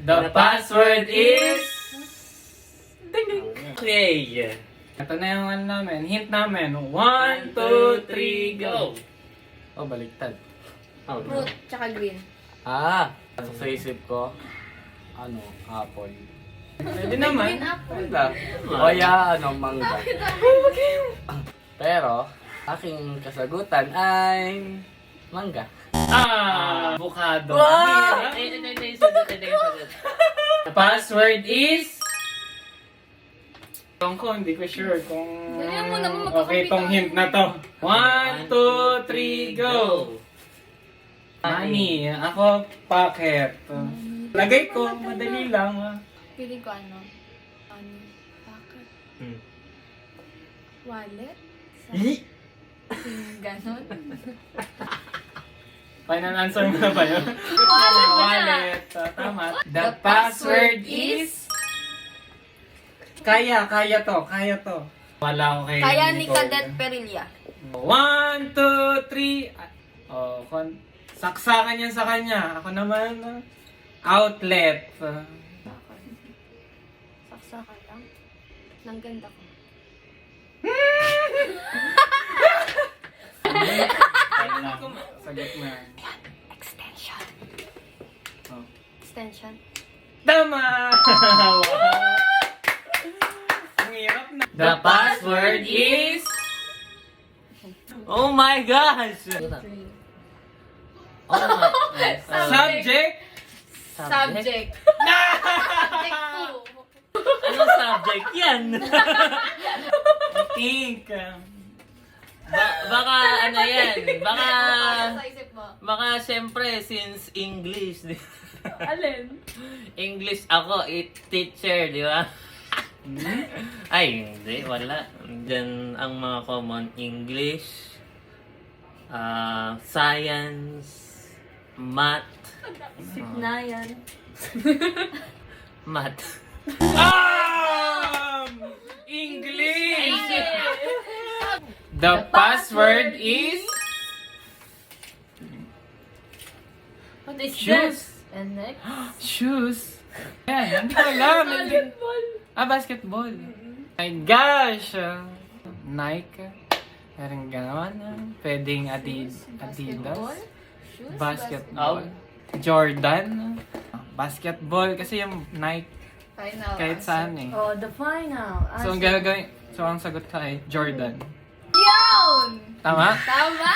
The password is... Ding ding. Yay! Ito na yung ano namin, hint namin. 1, 2, 3, go! Oh, baliktad. Oh, Fruit, tsaka green. Sa isip ko, apple. Pwede naman. Green apple. Wala. O kaya, mangga. Pero, aking kasagutan ay mangga. Avocado. Wow! Ito, sagot. The password is... Hindi ko sure kung... Ganyan mo naman, Okay, itong hint na to. 1, 2, 3, go! Money. Ako, pocket. Lagay ko, madali lang. Pili ko pocket. Wallet? Ganon? Final answer mo na ba yun? Wallet na. Wallet. Tama. The password is... Kaya to. Wala ko kay Kaya ni Nicole. Cadet Perilla. 1, 2, 3. Saksakan yan sa kanya. Ako naman, outlet. Saksakan lang. Nang ganda ko. Sagot na. Extension. Oh. Extension. Tama! Ang hirap na. The password is... Oh my gosh! Subject? Subject. Subject 2. Anong subject yan? Think. Baka ano yan? Sa isip mo. Baka siyempre since English. Alin? English ako, teacher, di ba? Ay, hindi, wala. Diyan ang mga common English, science, math, Na yan. math. English! The password is... What is Shoes. this? And next? Shoes. Yan, hindi ko alam. Basketball. My gosh! Nike. Meron gano'n. Pwedeng Adidas. Shoes? Basketball. Jordan. Basketball. Kasi yung Nike, Final kahit answer. saan eh. Oh, the final So, ang gagawin, so ang sagot ka ay Jordan. Yun! Tama? Tama!